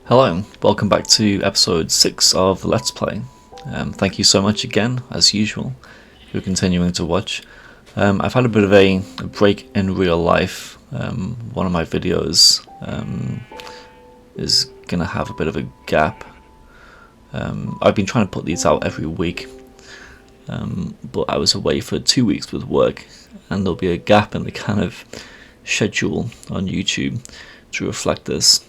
Hello, welcome back to episode 6 of the Let's Play. Thank you so much again, as usual, for continuing to watch. I've had a bit of a break in real life. One of my videos is going to have a bit of a gap. I've been trying to put these out every week, but I was away for 2 weeks with work, and there'll be a gap in the kind of schedule on YouTube to reflect this.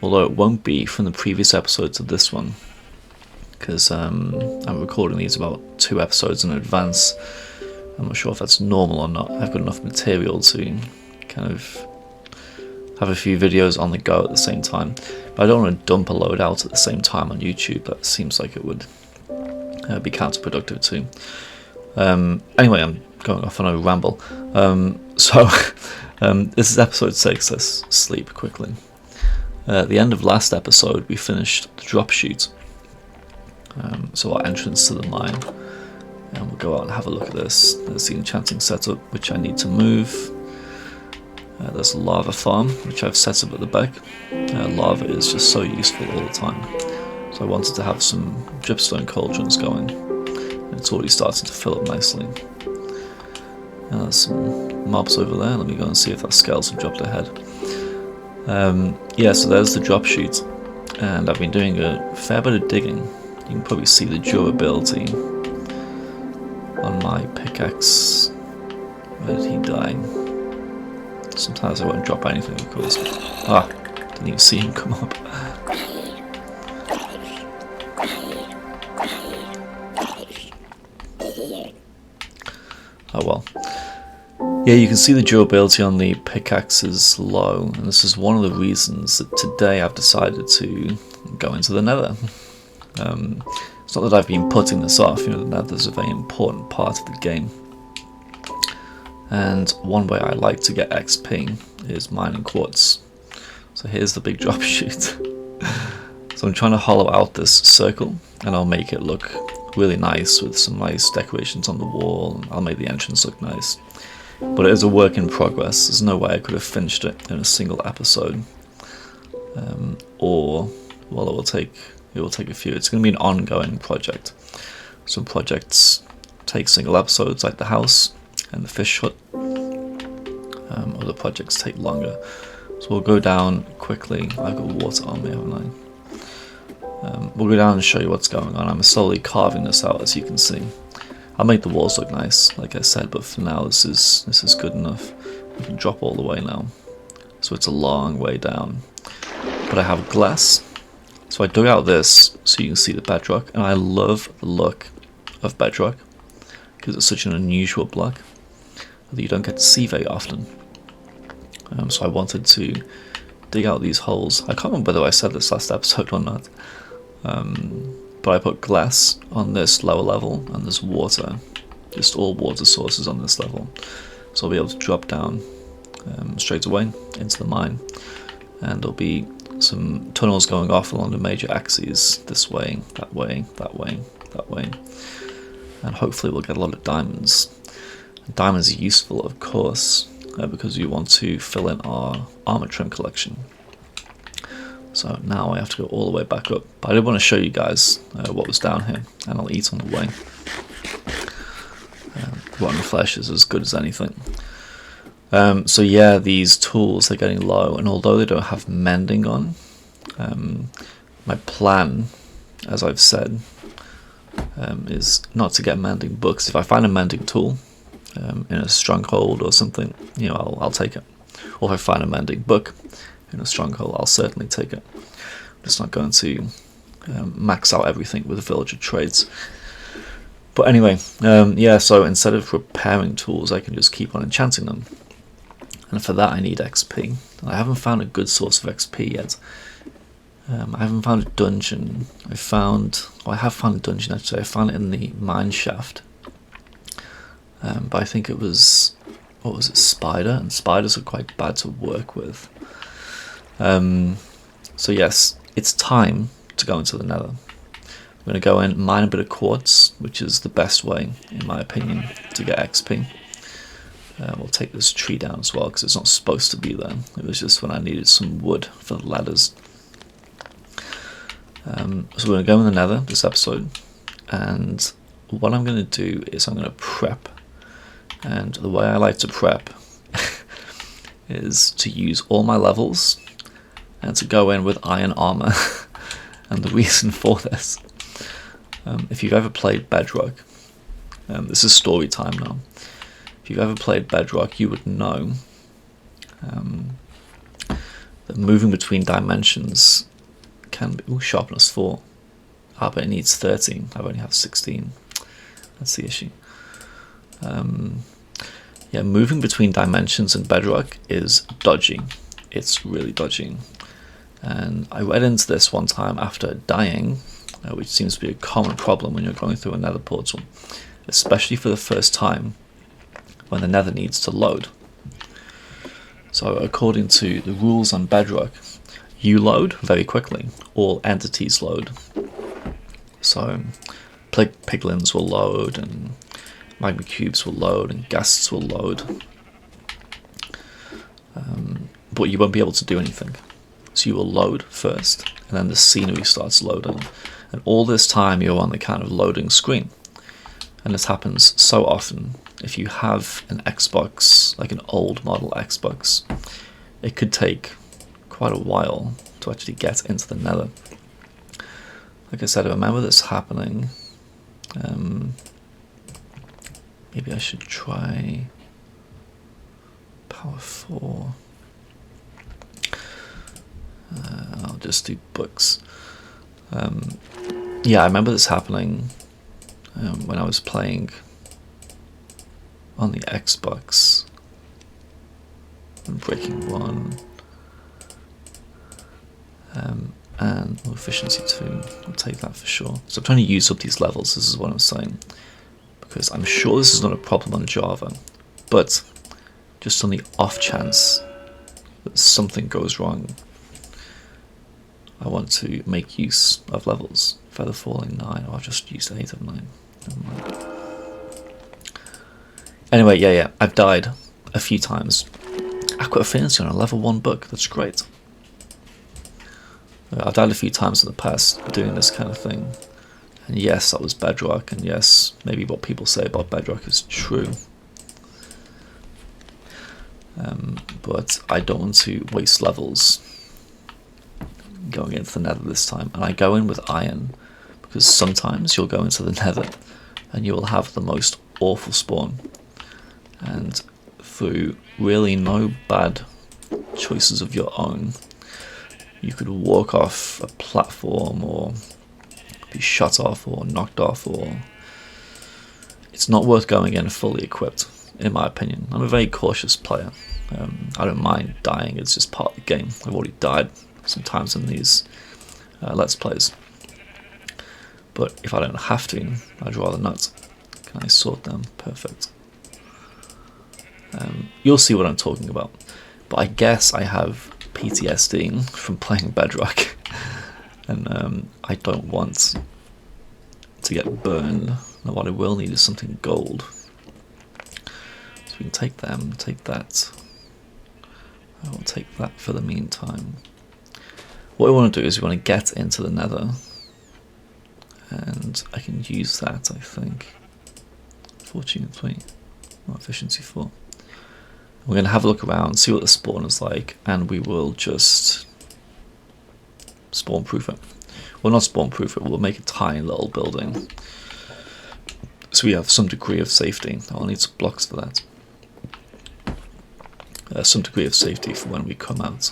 Although it won't be from the previous episodes of this one, because I'm recording these about 2 episodes in advance. I'm not sure if that's normal or not. I've got enough material to kind of have a few videos on the go at the same time, but I don't want to dump a load out at the same time on YouTube. That seems like it would be counterproductive too. Anyway, I'm going off on a ramble. This is episode 6. Let's sleep quickly. At the end of last episode, we finished the drop chute, so our entrance to the mine, and we'll go out and have a look at this. There's the enchanting setup, which I need to move. There's a lava farm, which I've set up at the back. Lava is just so useful all the time, so I wanted to have some dripstone cauldrons going, and it's already starting to fill up nicely. There's some mobs over there. Let me go and see if that skeleton dropped ahead. So there's the drop chute, and I've been doing a fair bit of digging. You can probably see the durability on my pickaxe. Where did he die? Sometimes I won't drop anything, of course. Didn't even see him come up. Oh well. Yeah, you can see the durability on the pickaxe is low, and this is one of the reasons that today I've decided to go into the Nether. It's not that I've been putting this off, the Nether is a very important part of the game. And one way I like to get XP is mining quartz. So here's the big drop chute. So I'm trying to hollow out this circle, and I'll make it look really nice with some nice decorations on the wall, and I'll make the entrance look nice. But it is a work in progress. There's no way I could have finished it in a single episode, it will take a few. It's going to be an ongoing project. Some projects take single episodes, like the house and the fish hut. Other projects take longer. So we'll go down quickly. I've got water on me, haven't I? We'll go down and show you what's going on. I'm slowly carving this out, as you can see. I'll make the walls look nice, like I said, but for now this is good enough. We can drop all the way now, so it's a long way down. But I have glass, so I dug out this so you can see the bedrock, and I love the look of bedrock because it's such an unusual block that you don't get to see very often. So I wanted to dig out these holes. I can't remember whether I said this last episode or not. But I put glass on this lower level, and there's water, just all water sources on this level. So I'll be able to drop down straight away into the mine, and there'll be some tunnels going off along the major axes, this way, that way, that way, that way. And hopefully we'll get a lot of diamonds. Diamonds are useful, of course, because we want to fill in our armor trim collection. So now I have to go all the way back up. But I did want to show you guys what was down here, and I'll eat on the way. Rotten flesh is as good as anything. So yeah, these tools are getting low, and although they don't have mending on, my plan, as I've said, is not to get mending books. If I find a mending tool in a stronghold or something, I'll take it. Or if I find a mending book in a stronghold, I'll certainly take it. I'm just not going to max out everything with villager trades. But anyway, so instead of repairing tools, I can just keep on enchanting them. And for that I need XP. I haven't found a good source of XP yet. I haven't found a dungeon. I have found a dungeon actually. I found it in the mine shaft. But I think it was, spider? And spiders are quite bad to work with. So yes, it's time to go into the Nether. I'm going to go in, mine a bit of quartz, which is the best way, in my opinion, to get XP. We'll take this tree down as well, because it's not supposed to be there. It was just when I needed some wood for the ladders. So we're going to go in the Nether this episode, and what I'm going to do is I'm going to prep. And the way I like to prep is to use all my levels and to go in with iron armor. And the reason for this, if you've ever played Bedrock, this is story time now. If you've ever played Bedrock, you would know that moving between dimensions can be... Ooh, sharpness 4. But it needs 13. I only have 16. That's the issue. Yeah, moving between dimensions in Bedrock is dodgy. It's really dodgy. And I read into this one time after dying, which seems to be a common problem when you're going through a Nether portal, especially for the first time when the Nether needs to load. So according to the rules on Bedrock, you load very quickly. All entities load. So piglins will load, and magma cubes will load, and ghasts will load. But you won't be able to do anything. So you will load first, and then the scenery starts loading. And all this time you're on the kind of loading screen. And this happens so often. If you have an Xbox, like an old model Xbox, it could take quite a while to actually get into the Nether. Like I said, I remember this happening. Maybe I should try power 4. I'll just do books. Yeah, I remember this happening when I was playing on the Xbox and Breaking 1 and efficiency 2. I'll take that for sure. So I'm trying to use up these levels, this is what I'm saying, because I'm sure this is not a problem on Java, but just on the off chance that something goes wrong, I want to make use of levels. Feather falling 9, or I've just used 8 of 9. Never mind. Anyway, yeah, I've died a few times. I've got affinity on a level 1 book, that's great. I've died a few times in the past doing this kind of thing. And yes, that was Bedrock, and yes, maybe what people say about Bedrock is true. But I don't want to waste levels going into the Nether this time. And I go in with iron, because sometimes you'll go into the Nether and you will have the most awful spawn. And through really no bad choices of your own, you could walk off a platform or be shot off or knocked off, or it's not worth going in fully equipped, in my opinion. I'm a very cautious player. I don't mind dying, it's just part of the game. I've already died sometimes in these Let's Plays. But if I don't have to, I'd rather not. Can I sort them? Perfect. You'll see what I'm talking about. But I guess I have PTSD from playing Bedrock. And I don't want to get burned. Now what I will need is something gold. So we can take them, take that. I will take that for the meantime. What we want to do is we want to get into the Nether. And I can use that, I think. Fortune 3. Or efficiency 4. We're going to have a look around, see what the spawn is like, and we will just spawn proof it. Well, not spawn proof it, we'll make a tiny little building. So we have some degree of safety. I'll need some blocks for that. Some degree of safety for when we come out.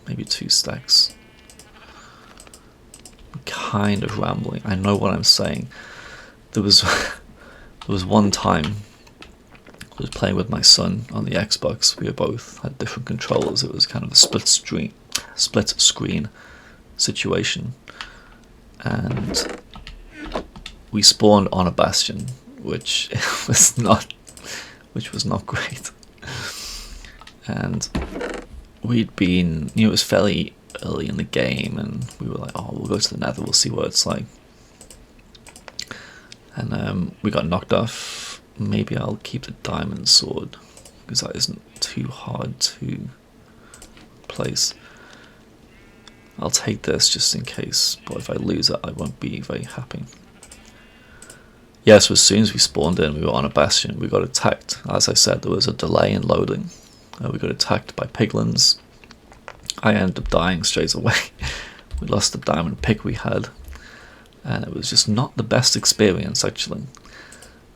Maybe 2 stacks. I'm kind of rambling. I know what I'm saying. There was one time I was playing with my son on the Xbox. We both had different controllers. It was kind of a split screen situation, and we spawned on a bastion, which was not great. And we'd been, it was fairly early in the game, and we were like, oh, we'll go to the Nether, we'll see what it's like. And we got knocked off. Maybe I'll keep the diamond sword, because that isn't too hard to place. I'll take this just in case, but if I lose it I won't be very happy. Yeah, so as soon as we spawned in, we were on a bastion, we got attacked. As I said, there was a delay in loading. We got attacked by piglins. I ended up dying straight away. We lost the diamond pick we had, and it was just not the best experience actually.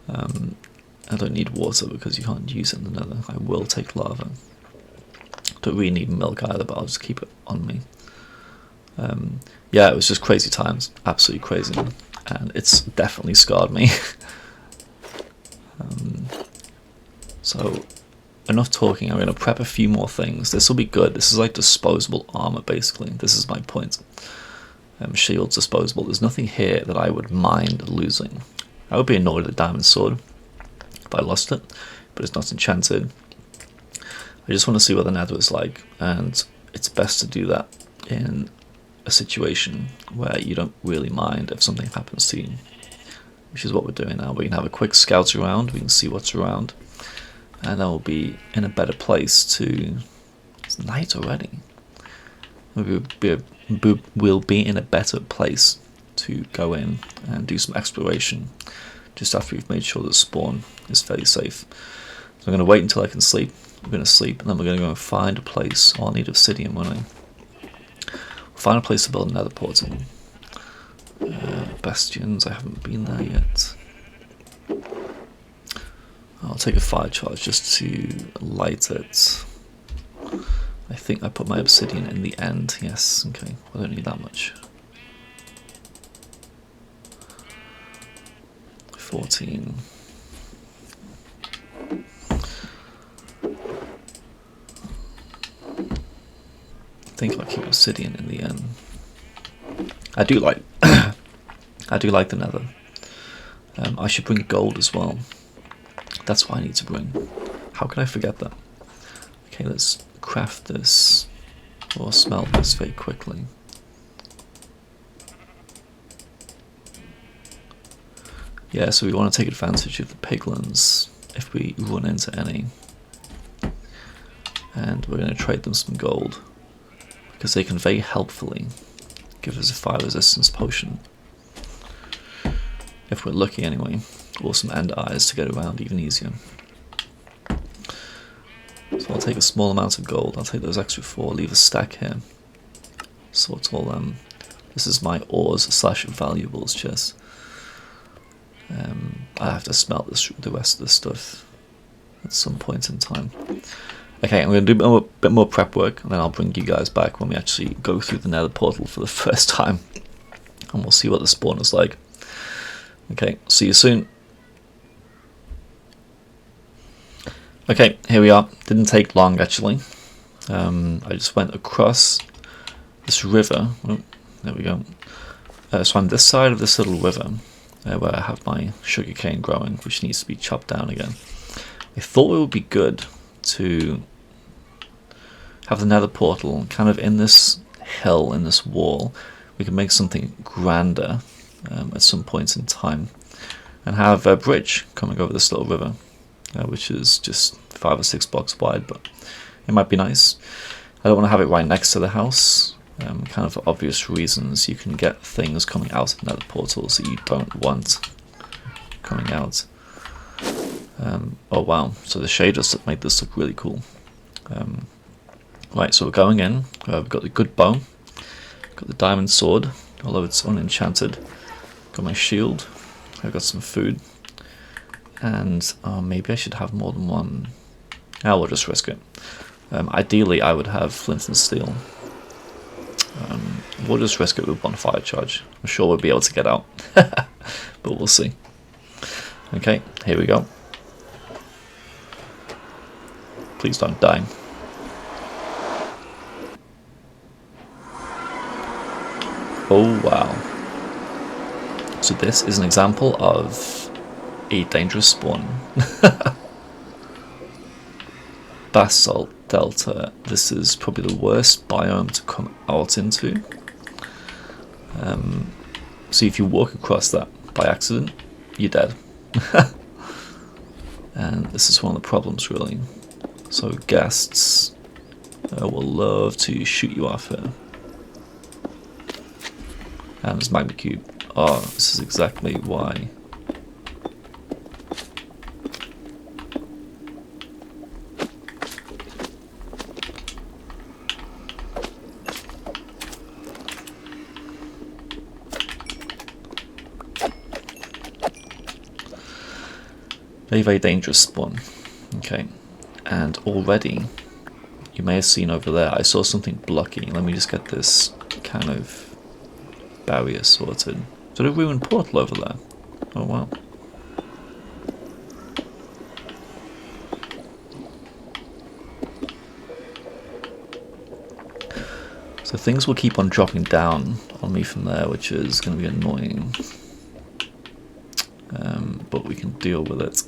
I don't need water because you can't use it in the Nether. I will take lava. Don't really need milk either, but I'll just keep it on me. Yeah, it was just crazy times, absolutely crazy, and it's definitely scarred me. So enough talking. I'm going to prep a few more things. This will be good. This is like disposable armor basically. This is my point. Shield's disposable. There's nothing here that I would mind losing. I would be annoyed at the diamond sword if I lost it, but it's not enchanted. I just want to see what the Nether is like, and it's best to do that in a situation where you don't really mind if something happens to you, which is what we're doing now. We can have a quick scout around, we can see what's around, and then we'll be in a better place to... It's night already. We'll be in a better place to go in and do some exploration just after we've made sure that spawn is fairly safe. So I'm going to wait until I can sleep. We're going to sleep, and then we're going to go and find a place. I'll need obsidian, won't I? Find a place to build another portal. Bastions, I haven't been there yet. I'll take a fire charge just to light it. I think I put my obsidian in the end. Yes, okay. I don't need that much. 14. I think I'll keep obsidian in the end. I do like I do like the Nether. I should bring gold as well. That's what I need to bring. How can I forget that? Okay, let's craft this or smelt this very quickly. Yeah, so we want to take advantage of the piglins if we run into any. And we're going to trade them some gold, because they can very helpfully give us a fire resistance potion. If we're lucky anyway. Or some end eyes to get around even easier. So I'll take a small amount of gold. I'll take those extra 4, leave a stack here. Sort all them. This is my ores / valuables chest. I have to smelt the rest of the stuff at some point in time. Okay, I'm going to do a bit more prep work, and then I'll bring you guys back when we actually go through the Nether portal for the first time. And we'll see what the spawn is like. Okay, see you soon. Okay, here we are. Didn't take long actually. I just went across this river. Oh, there we go. So on this side of this little river, where I have my sugarcane growing, which needs to be chopped down again. I thought it would be good to have the Nether portal kind of in this hill, in this wall. We can make something grander at some point in time, and have a bridge coming over this little river. Which is just 5 or 6 blocks wide, but it might be nice. I don't want to have it right next to the house, kind of for obvious reasons. You can get things coming out of Nether portals that you don't want coming out. Oh wow, so the shaders made this look really cool. Right, so we're going in. We've got the good bow, got the diamond sword, although it's unenchanted. Got my shield, I've got some food. And maybe I should have more than one. We'll just risk it. Ideally, I would have flint and steel. We'll just risk it with one fire charge. I'm sure we'll be able to get out, but we'll see. Okay, here we go. Please don't die. Oh wow. So this is an example of a dangerous spawn. Basalt Delta. This is probably the worst biome to come out into. So if you walk across that by accident, you're dead. And this is one of the problems really. So guests will love to shoot you off here. And this magma cube. Oh, this is exactly why. Very, very dangerous spawn. Okay, and already, you may have seen over there, I saw something blocking. Let me just get this kind of barrier sorted. Is there a ruined portal over there? Oh wow. So things will keep on dropping down on me from there, which is going to be annoying. But we can deal with it.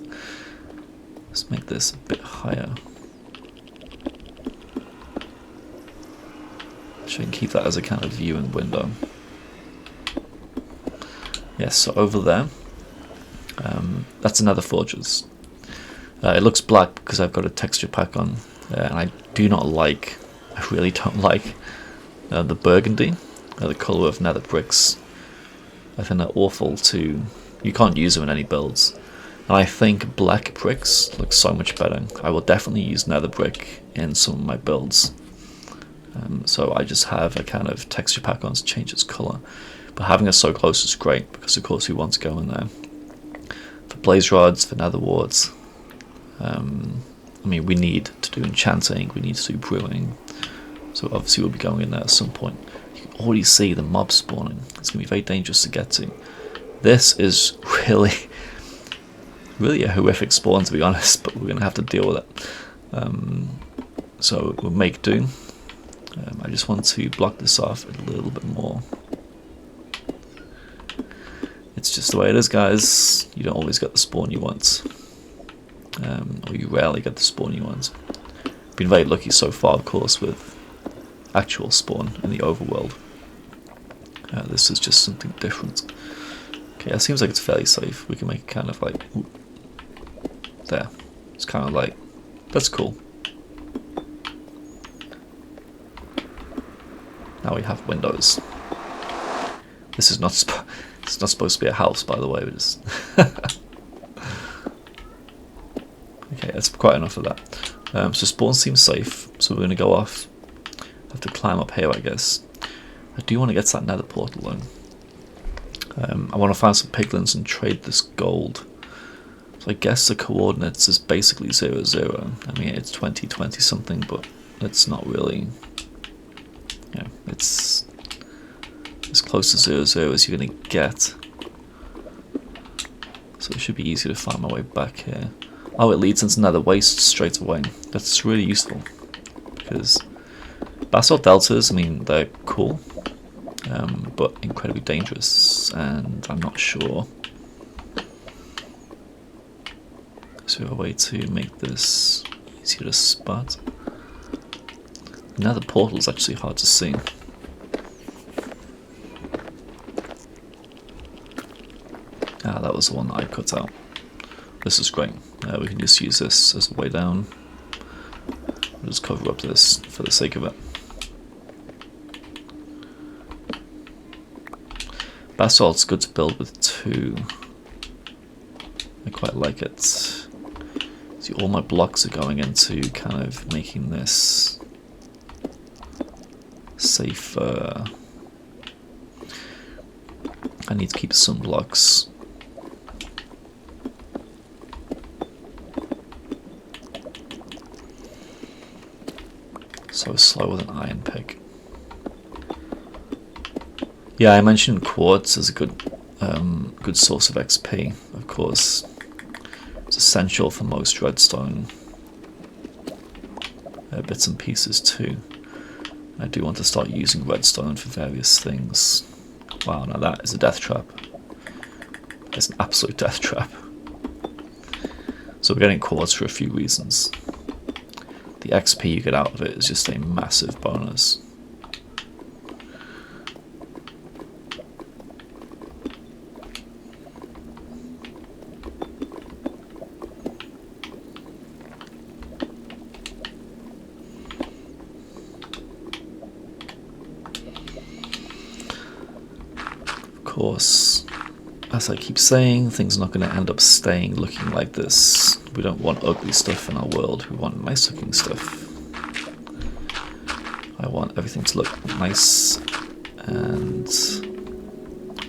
Let's make this a bit higher. So I can keep that as a kind of viewing window. Yes, so over there, that's another fortress. It looks black because I've got a texture pack on, and I really don't like the burgundy, the colour of nether bricks. I think they're awful you can't use them in any builds. And I think black bricks look so much better. I will definitely use nether brick in some of my builds. So I just have a kind of texture pack on to change its colour. But having it so close is great, because of course we want to go in there. For blaze rods, for nether warts. I mean, we need to do enchanting, we need to do brewing. So obviously we'll be going in there at some point. You can already see the mob spawning. It's going to be very dangerous to get to. This is really a horrific spawn, to be honest, but we're going to have to deal with it. So we'll make do. I just want to block this off a little bit more. It's just the way it is, guys. You don't always get the spawn you want. Or you rarely get the spawn you want. Been very lucky so far, of course, with actual spawn in the overworld. This is just something different. Okay, it seems like it's fairly safe. We can make it kind of like... Ooh, there. It's kind of like... That's cool. Now we have windows. This is not it's not supposed to be a house, by the way. Okay, that's quite enough of that. So spawn seems safe, so we're going to go off. Have to climb up here, I guess. I do want to get to that nether portal though. I want to find some piglins and trade this gold. So I guess the coordinates is basically 0, 0. I mean, it's 20, 20 something, but it's not really... Yeah, it's as close to 0, 0 as you're going to get. So it should be easy to find my way back here. Oh, it leads into nether waste straight away. That's really useful, because basalt deltas, I mean, they're cool, but incredibly dangerous, and I'm not sure. Is there a way to make this easier to spot? Nether portal is actually hard to see. Ah, that was the one that I cut out. This is great. We can just use this as a way down. We'll just cover up this for the sake of it. Basalt's good to build with too. I quite like it. See, all my blocks are going into kind of making this safer. I need to keep some blocks. So slow with an iron pick. Yeah, I mentioned quartz as a good source of XP. Of course, it's essential for most redstone bits and pieces too. I do want to start using redstone for various things. Wow, now that is a death trap. It's an absolute death trap. So we're getting quartz for a few reasons. The XP you get out of it is just a massive bonus. course, as I keep saying, things are not going to end up staying looking like this. We don't want ugly stuff in our world, we want nice looking stuff. I want everything to look nice and,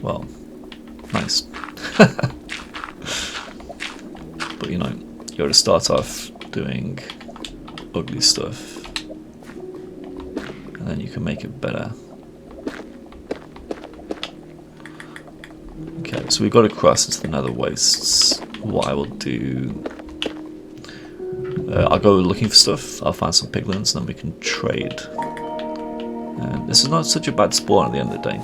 well, nice. But you know, you gotta start off doing ugly stuff and then you can make it better. Okay, so we've got to cross into the nether wastes. What I will do, I'll go looking for stuff, I'll find some piglins and then we can trade. And this is not such a bad spawn at the end of the day.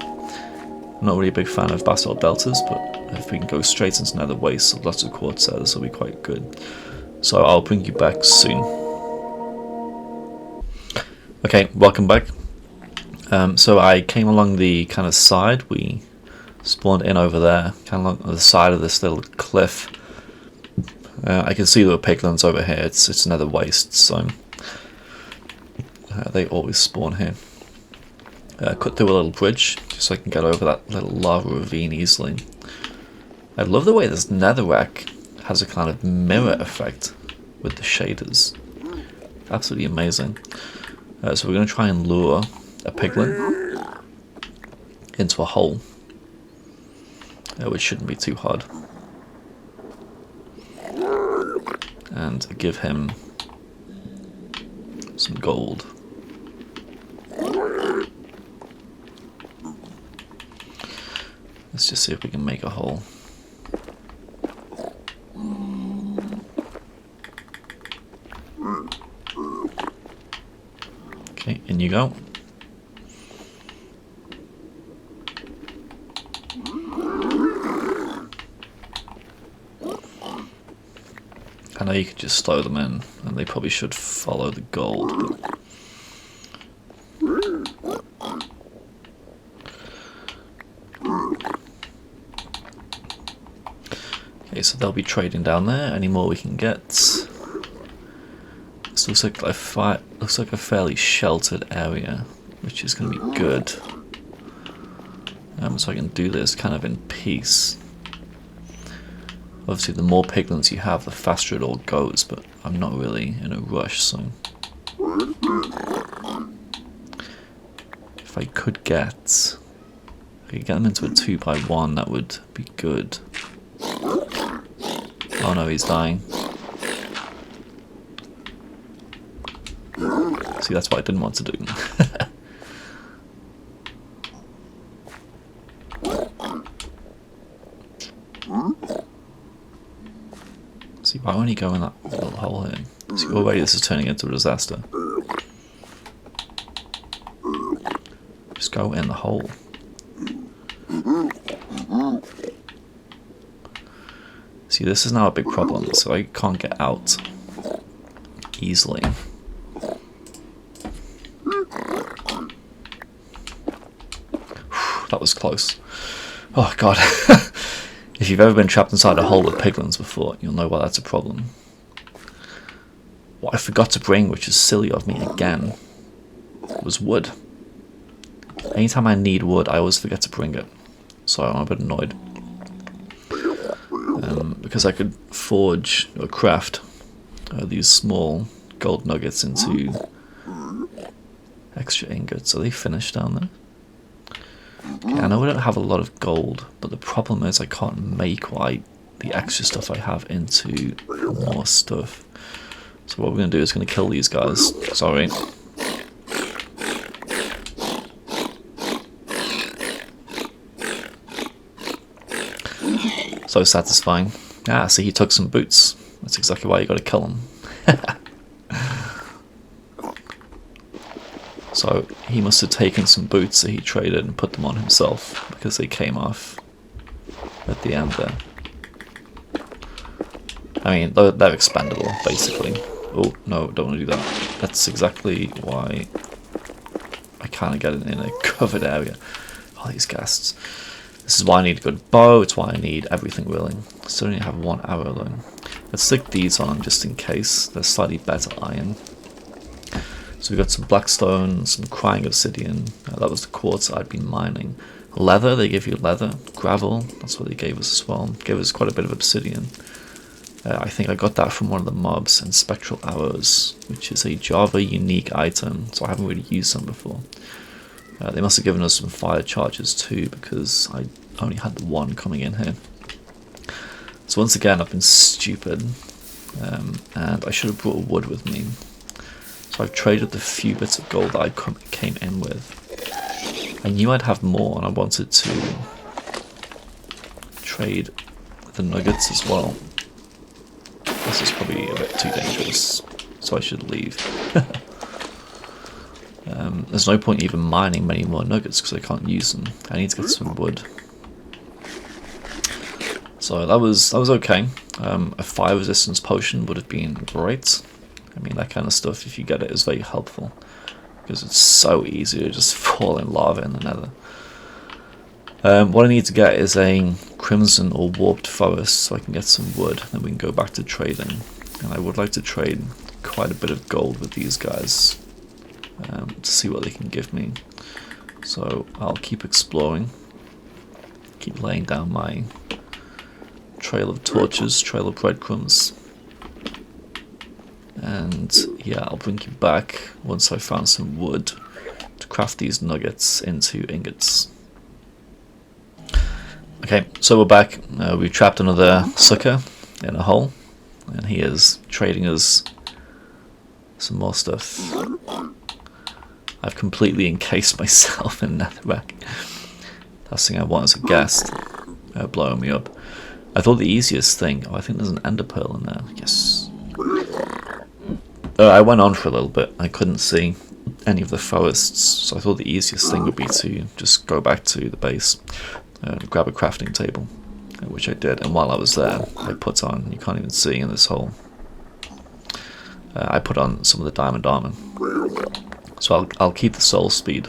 I'm not really a big fan of basalt deltas, but if we can go straight into nether wastes with lots of quartz there, this will be quite good. So I'll bring you back soon. Okay, welcome back. So I came along the kind of side, we spawned in over there, kind of along the side of this little cliff. I can see the piglins over here, it's nether waste, so they always spawn here. Cut through a little bridge, just so I can get over that little lava ravine easily. I love the way this netherrack has a kind of mirror effect with the shaders. Absolutely amazing. So we're going to try and lure a piglin into a hole, which shouldn't be too hard. And give him some gold. Let's just see if we can make a hole. Okay, in you go. I know you could just slow them in, and they probably should follow the gold. But okay, so they'll be trading down there. Any more we can get? This looks like a fairly sheltered area, which is going to be good. So I can do this kind of in peace. Obviously, the more piglins you have, the faster it all goes, but I'm not really in a rush, so if I could get them into a 2x1, that would be good. Oh no, he's dying. See, that's what I didn't want to do. See, why won't he go in that little hole here? See, already this is turning into a disaster. Just go in the hole. See, this is now a big problem, so I can't get out easily. That was close. Oh god. If you've ever been trapped inside a hole with piglins before, you'll know why that's a problem. What I forgot to bring, which is silly of me again, was wood. Anytime I need wood, I always forget to bring it. So I'm a bit annoyed. Because I could forge or craft these small gold nuggets into extra ingots. Are they finished down there? Okay, I know we don't have a lot of gold, but the problem is I can't make the extra stuff I have into more stuff. So what we're going to do is going to kill these guys. Sorry. So satisfying. Ah, see, he took some boots. That's exactly why you got to kill him. So he must have taken some boots that he traded and put them on himself because they came off at the end there. I mean, they're expendable, basically. Oh, no, don't want to do that. That's exactly why I can't get it in a covered area. All these ghasts. This is why I need a good bow, it's why I need everything really. I still only have one arrow though. Let's stick these on just in case. They're slightly better iron. So we got some blackstone, some crying obsidian. That was the quartz I'd been mining. Leather, they give you leather. Gravel, that's what they gave us as well. Gave us quite a bit of obsidian. I think I got that from one of the mobs. And spectral arrows, which is a Java unique item, so I haven't really used them before. They must have given us some fire charges too, because I only had the one coming in here. So once again, I've been stupid, and I should have brought a wood with me. So I've traded the few bits of gold that I came in with. I knew I'd have more, and I wanted to trade the nuggets as well. This is probably a bit too dangerous, so I should leave. There's no point even mining many more nuggets because I can't use them. I need to get some wood. So that was okay. A fire resistance potion would have been great. I mean, that kind of stuff, if you get it, is very helpful, because it's so easy to just fall in lava in the nether. What I need to get is a crimson or warped forest so I can get some wood, then we can go back to trading. And I would like to trade quite a bit of gold with these guys to see what they can give me. So I'll keep exploring, keep laying down my trail of torches, trail of breadcrumbs. And yeah, I'll bring you back once I found some wood to craft these nuggets into ingots. Okay, so we're back. We trapped another sucker in a hole, and he is trading us some more stuff. I've completely encased myself in netherrack. Last thing I want is a guest blowing me up. I thought the easiest thing... Oh, I think there's an ender pearl in there. Yes. I went on for a little bit. I couldn't see any of the forests, so I thought the easiest thing would be to just go back to the base and grab a crafting table, which I did. And while I was there, I put on... You can't even see in this hole. I put on some of the diamond armor. So I'll keep the soul speed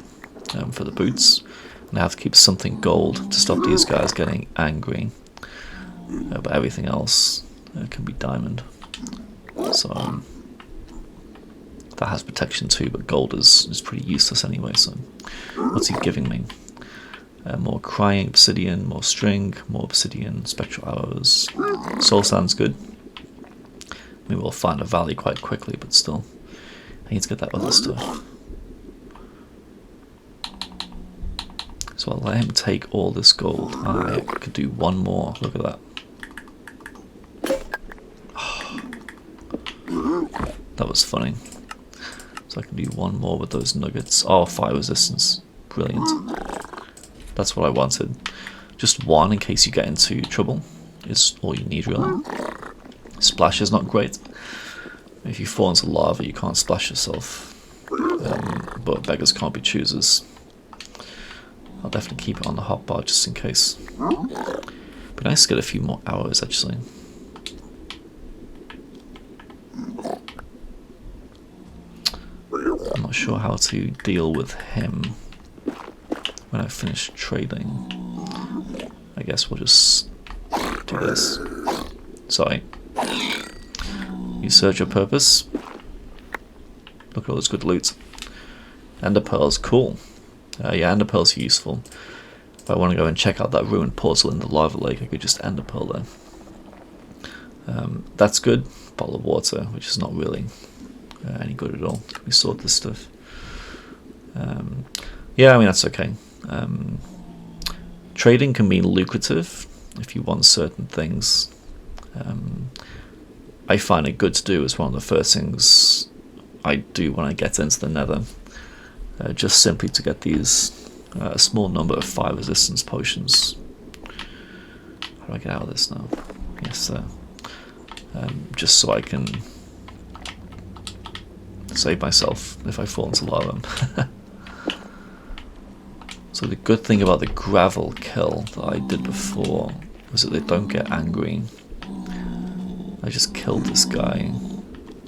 for the boots, and I have to keep something gold to stop these guys getting angry. But everything else can be diamond. So that has protection too, but gold is pretty useless anyway. So what's he giving me? More crying obsidian, more string, more obsidian, spectral arrows. Soul sounds good. Maybe we'll find a valley quite quickly, but still, I need to get that other stuff. So I'll let him take all this gold. I could do one more. Look at that. That was funny. So I can do one more with those nuggets. Oh, fire resistance. Brilliant. That's what I wanted. Just one in case you get into trouble is all you need, really. Splash is not great. If you fall into lava, you can't splash yourself. But beggars can't be choosers. I'll definitely keep it on the hotbar just in case. Be nice to get a few more hours, actually. I'm not sure how to deal with him when I finish trading. I guess we'll just do this. Sorry. You served your purpose. Look at all this good loot. Ender pearls, cool. Yeah, ender pearls are useful. If I want to go and check out that ruined portal in the lava lake, I could just ender pearl there. That's good. Bottle of water, which is not really any good at all. Can we sort this stuff? Yeah, I mean, that's okay. Trading can be lucrative if you want certain things. I find it good to do as one of the first things I do when I get into the nether. Just simply to get these a small number of fire resistance potions. How do I get out of this now? Yes, there. Just so I can save myself if I fall into lava. So the good thing about the gravel kill that I did before was that they don't get angry. I just killed this guy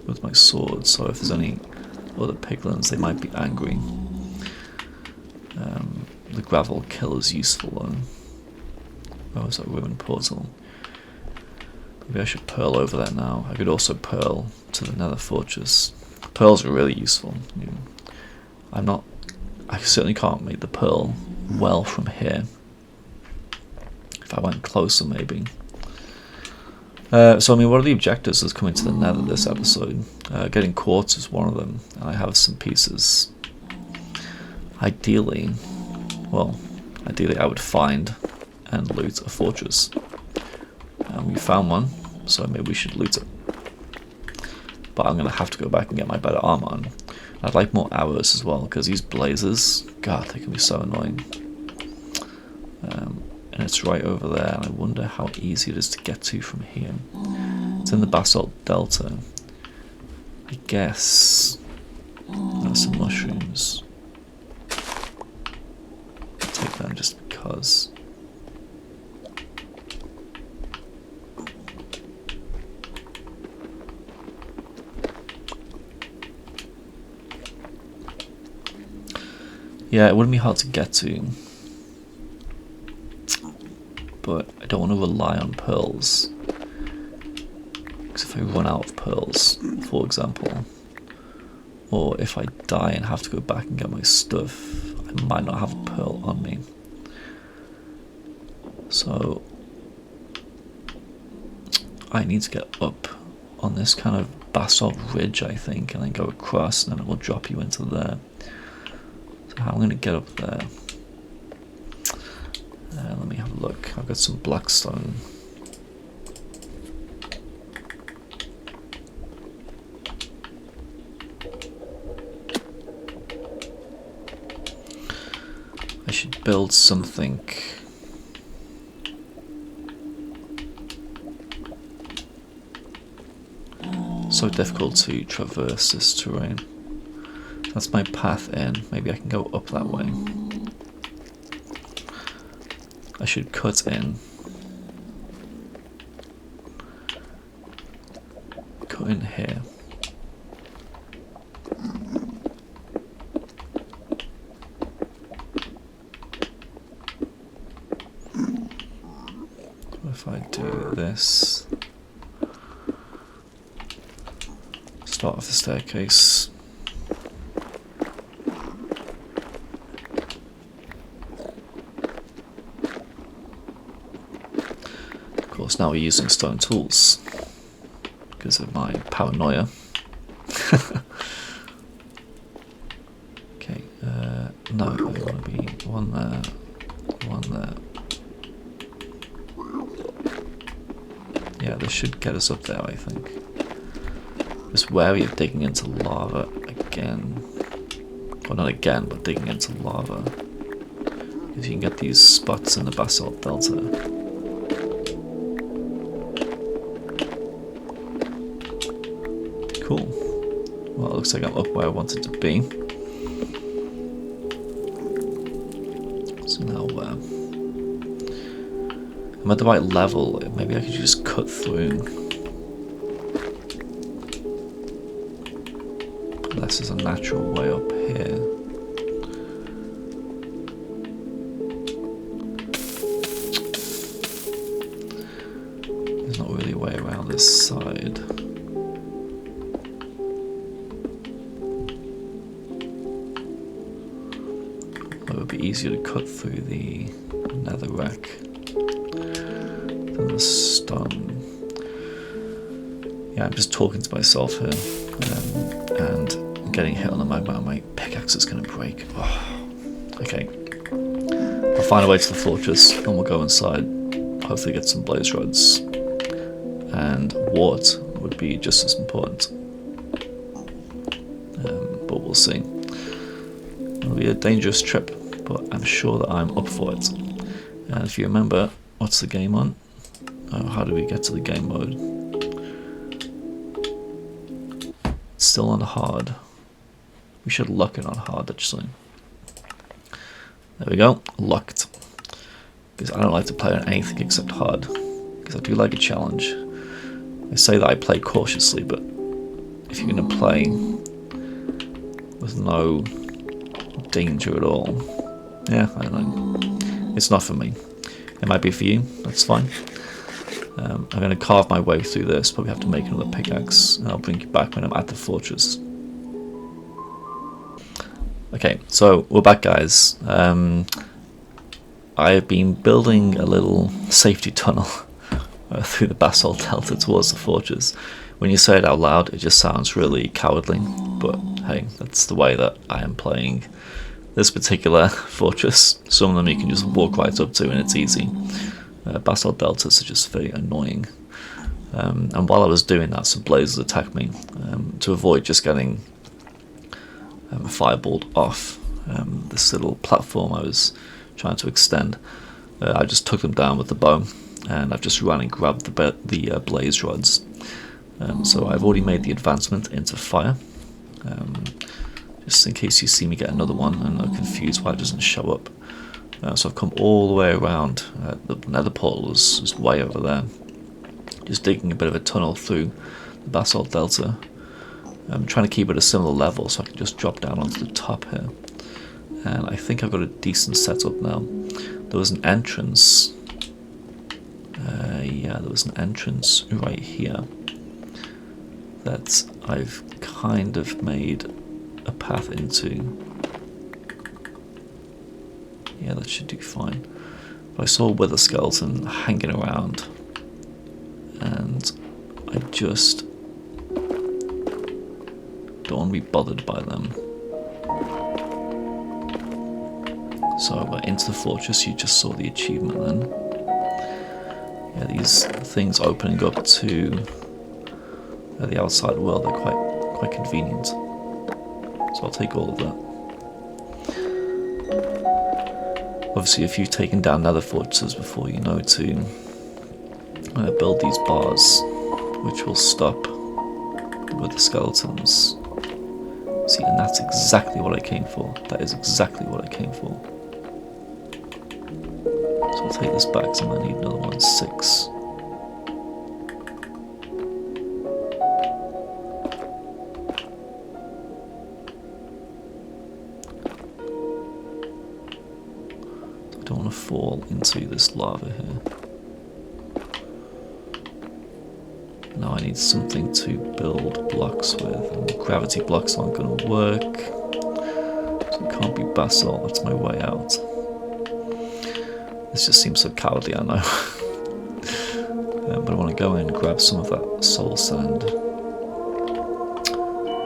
with my sword, so if there's any other piglins, they might be angry. The gravel kill is useful though. Oh, is that ruined portal? Maybe I should pearl over there now. I could also pearl to the nether fortress. Pearls are really useful. I certainly can't make the pearl well from here. If I went closer, maybe. So I mean, what are the objectives of coming to the Nether this episode? Getting quartz is one of them, and I have some pieces. Ideally I would find and loot a fortress. And we found one, so maybe we should loot it. But I'm going to have to go back and get my better armor on. I'd like more arrows as well, because these blazers, God, they can be so annoying. And it's right over there, and I wonder how easy it is to get to from here. It's in the Basalt Delta. I guess there's some mushrooms. I'll take them just because. Yeah, it wouldn't be hard to get to, but I don't want to rely on pearls, because if I run out of pearls, for example, or if I die and have to go back and get my stuff, I might not have a pearl on me. So I need to get up on this kind of basalt ridge, I think, and then go across, and then it will drop you into there. How I'm going to get up there? Let me have a look. I've got some blackstone. I should build something. So difficult to traverse this terrain. That's my path in. Maybe I can go up that way. I should cut in. Cut in here. If I do this, start off the staircase. Now we're using stone tools because of my paranoia. Okay, no, I want to be one there, one there. Yeah, this should get us up there, I think. Just wary of digging into lava again. Well, not again, but digging into lava. Because you can get these spots in the Basalt Delta. Cool. Well, it looks like I'm up where I wanted to be. So now I'm at the right level. Maybe I could just cut through. Unless there's a natural way up here. There's not really a way around this side. It would be easier to cut through the netherrack than the stone. Yeah, I'm just talking to myself here, and I'm getting hit on the magma, and my pickaxe is going to break. Oh. Okay, I'll find a way to the fortress, and we'll go inside, hopefully get some blaze rods, and wart would be just as important, but we'll see. It'll be a dangerous trip, but I'm sure that I'm up for it. And if you remember, what's the game on? Oh, how do we get to the game mode? It's still on hard. We should lock it on hard, actually. There we go, locked. Because I don't like to play on anything except hard. Because I do like a challenge. I say that I play cautiously, but if you're going to play with no danger at all, yeah, I don't know. It's not for me. It might be for you, that's fine. I'm going to carve my way through this, probably have to make another pickaxe, and I'll bring you back when I'm at the fortress. Okay, so we're back, guys. I've been building a little safety tunnel through the basalt delta towards the fortress. When you say it out loud, it just sounds really cowardly, but hey, that's the way that I am playing this particular fortress. Some of them you can just walk right up to and it's easy. Basalt deltas are just very annoying. And while I was doing that, some blazes attacked me. To avoid just getting fireballed off this little platform I was trying to extend, I just took them down with the bow, and I've just run and grabbed the blaze rods. So I've already made the advancement into fire, just in case you see me get another one and are confused why it doesn't show up. So I've come all the way around. The nether portal is way over there, just digging a bit of a tunnel through the basalt delta. I'm trying to keep it a similar level so I can just drop down onto the top here. And I think I've got a decent setup now. There was an entrance. Yeah, there was an entrance right here that I've kind of made a path into. Yeah, that should do fine. But I saw a wither skeleton hanging around, and I just don't want to be bothered by them. So into the fortress, you just saw the achievement then. Yeah, these things opening up to the outside world are quite convenient. So I'll take all of that. Obviously, if you've taken down nether fortresses before, you know to build these bars, which will stop with the skeletons. See, and that's exactly what I came for. That is exactly what I came for. So I'll take this back because I'm going to need another one. 6. I don't want to fall into this lava here. Now I need something to build blocks with, and gravity blocks aren't going to work, so it can't be basalt. That's my way out. This just seems so cowardly, I know. But I want to go in and grab some of that soul sand.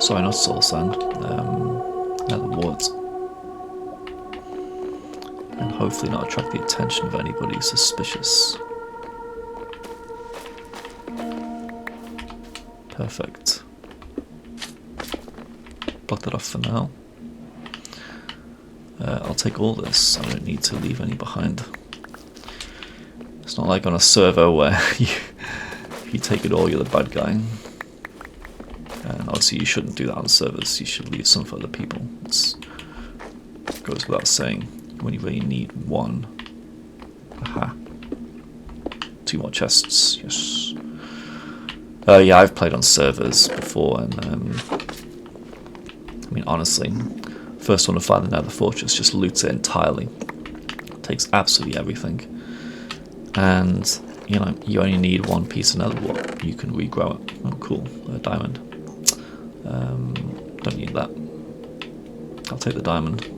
Sorry, not soul sand, nether wart. And hopefully not attract the attention of anybody suspicious. Perfect. Block that off for now. I'll take all this. I don't need to leave any behind. It's not like on a server where if you take it all, you're the bad guy. And obviously you shouldn't do that on servers. You should leave some for other people. It goes without saying. When you really need one. Aha. 2 more chests. Yes. Yeah, I've played on servers before, and I mean, honestly, first one to find the nether fortress just loots it entirely. Takes absolutely everything, and you know, you only need 1 piece of nether wart. You can regrow it. Oh, cool, a diamond. Don't need that. I'll take the diamond.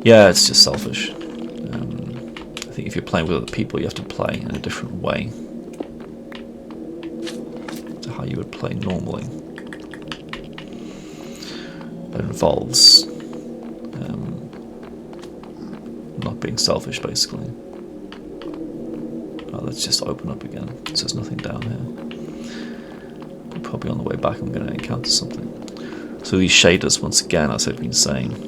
Yeah, it's just selfish. I think if you're playing with other people, you have to play in a different way to how you would play normally. It involves not being selfish, basically. Oh, let's just open up again. So there's nothing down here. But probably on the way back I'm going to encounter something. So these shaders, once again, as I've been saying,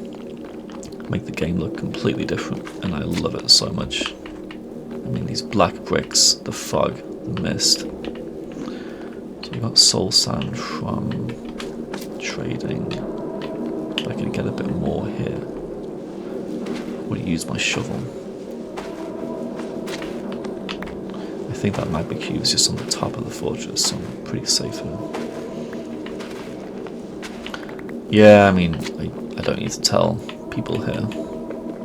make the game look completely different, and I love it so much. I mean, these black bricks, the fog, the mist. So we got soul sand from trading. I can get a bit more here. I would use my shovel. I think that magma cube is just on the top of the fortress, so I'm pretty safe here. Yeah, I mean, I don't need to tell people here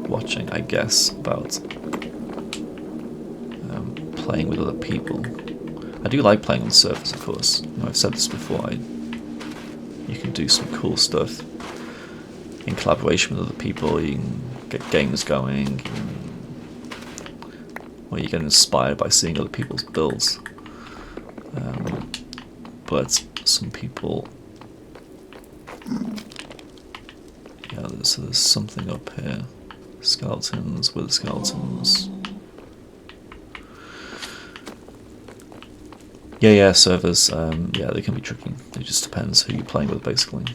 watching, I guess, about playing with other people. I do like playing on servers, of course. You know, I've said this before. You can do some cool stuff. in collaboration with other people. You can get games going, or you get inspired by seeing other people's builds. But some people, yeah, there's something up here. Skeletons, wither skeletons. Yeah, servers, yeah, they can be tricky. It just depends who you're playing with, basically.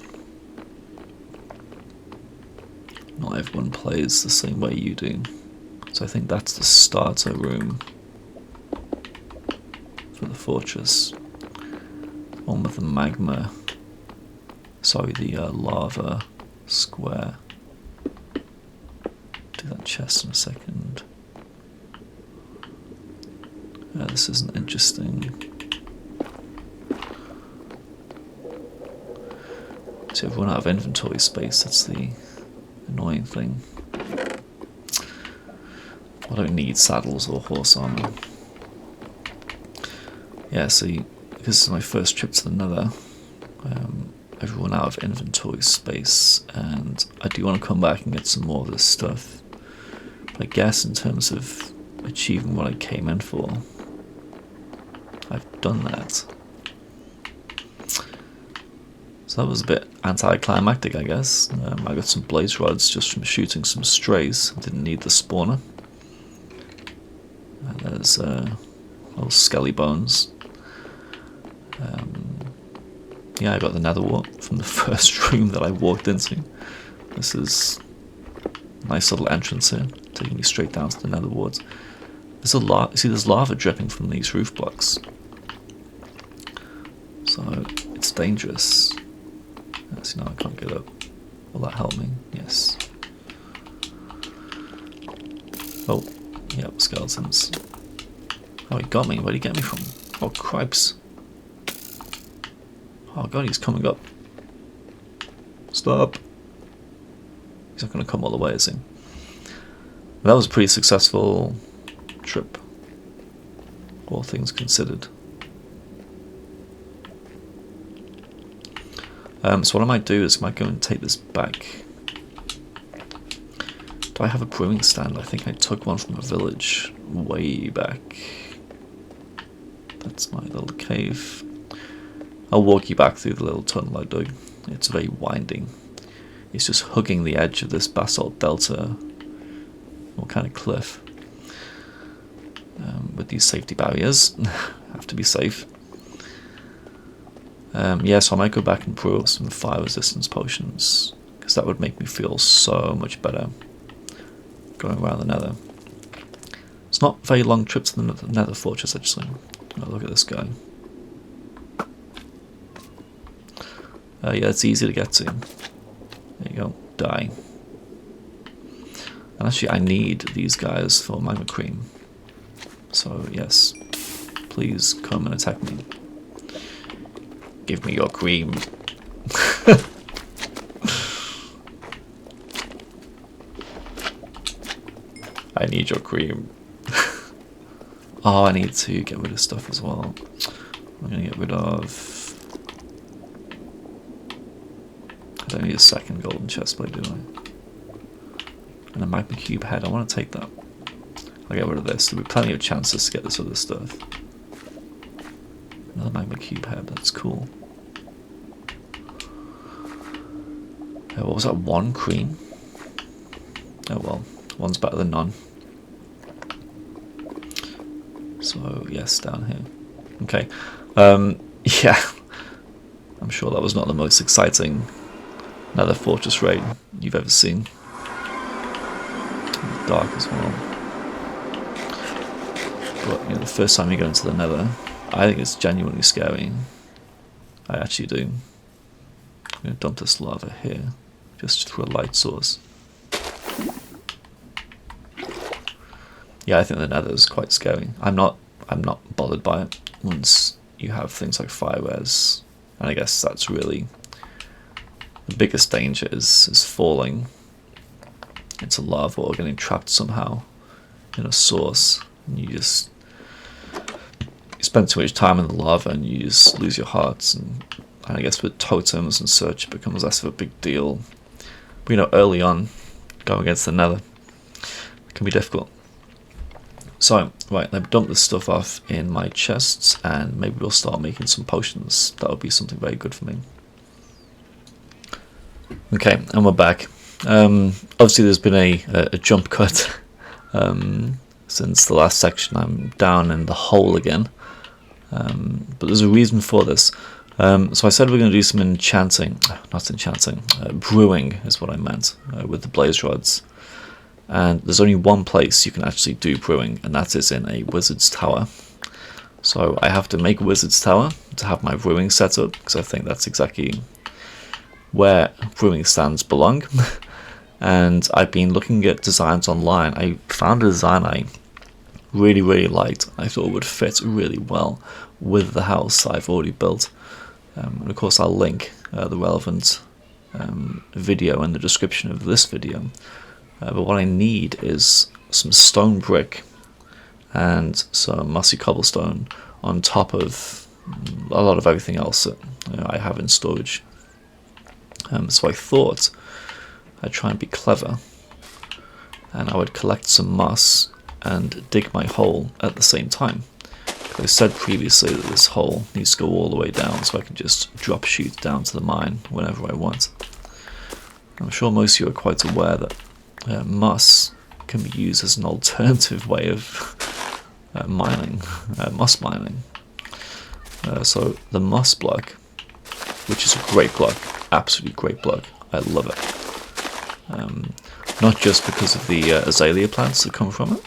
Not everyone plays the same way you do. So I think that's the starter room for the fortress. One with the magma, sorry, the lava square. Do that chest in a second. This isn't interesting. So I've run out of inventory space, that's the annoying thing. I don't need saddles or horse armor. Yeah, see, because this is my first trip to the Nether, I've run out of inventory space, and I do want to come back and get some more of this stuff. But I guess in terms of achieving what I came in for, I've done that. So that was a bit anticlimactic, I guess. I got some blaze rods just from shooting some strays. I didn't need the spawner. And there's little skelly bones. Yeah, I got the nether wart from the first room that I walked into. This is a nice little entrance here, taking me straight down to the nether wards. There's a lot. See, there's lava dripping from these roof blocks, so it's dangerous. See, now I can't get up. Will that help me? Yes. Oh, yep, skeletons. Oh, he got me. Where'd he get me from? Oh, cripes. Oh god, he's coming up. Stop. He's not going to come all the way, is he? That was a pretty successful trip, all things considered. So what I might do is I might go and take this back. Do I have a brewing stand? I think I took one from a village way back. That's my little cave. I'll walk you back through the little tunnel I dug. It's very winding. It's just hugging the edge of this basalt delta, or kind of cliff. With these safety barriers, have to be safe. Yeah, so I might go back and brew up some fire resistance potions, because that would make me feel so much better going around the Nether. It's not a very long trip to the Nether fortress, actually. Oh, look at this guy. Yeah, it's easy to get to. There you go, die. And actually I need these guys for magma cream. So yes, please come and attack me. Give me your cream. I need your cream. Oh, I need to get rid of stuff as well. I'm gonna get rid of... I don't need a second golden chestplate, do I? And a magma cube head, I want to take that. I'll get rid of this. There'll be plenty of chances to get this other stuff. Another magma cube head, that's cool. What was that, 1 cream? Oh well, one's better than none. So yes, down here. Okay, yeah, I'm sure that was not the most exciting Nether fortress raid you've ever seen. Dark as well. But you know, the first time you go into the Nether, I think it's genuinely scary. I actually do. I'm gonna dump this lava here, just through a light source. Yeah, I think the Nether is quite scary. I'm not bothered by it once you have things like fire res, and I guess that's really the biggest danger is falling into lava or getting trapped somehow in a source, and you spend too much time in the lava and you just lose your hearts. And I guess with totems and such, it becomes less of a big deal. But, you know, early on, going against the Nether can be difficult. So, right, let me dump this stuff off in my chests, and maybe we'll start making some potions. That would be something very good for me. Okay, and we're back. Obviously there's been a jump cut since the last section. I'm down in the hole again, but there's a reason for this. So I said we're going to do some brewing is what I meant, with the blaze rods. And there's only one place you can actually do brewing, and that is in a wizard's tower. So I have to make a wizard's tower to have my brewing set up, because I think that's exactly where brewing stands belong. And I've been looking at designs online. I found a design I really liked. I thought it would fit really well with the house I've already built. And of course I'll link the relevant video in the description of this video. But what I need is some stone brick and some mossy cobblestone on top of a lot of everything else that I have in storage. So I thought I'd try and be clever, and I would collect some moss and dig my hole at the same time. I said previously that this hole needs to go all the way down, so I can just drop shoot down to the mine whenever I want. I'm sure most of you are quite aware that moss can be used as an alternative way of mining, moss mining. So the moss block, which is a great block, absolutely great block, I love it. Not just because of the azalea plants that come from it.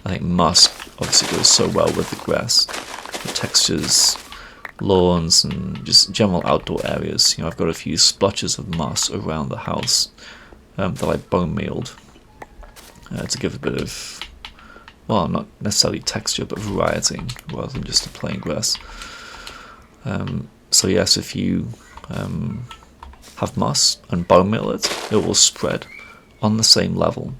I think moss obviously goes so well with the grass, the textures, lawns, and just general outdoor areas. You know, I've got a few splotches of moss around the house that I bone mealed to give a bit of, well, not necessarily texture, but variety rather than just a plain grass. So yes, if you have moss and bone meal it, it will spread on the same level.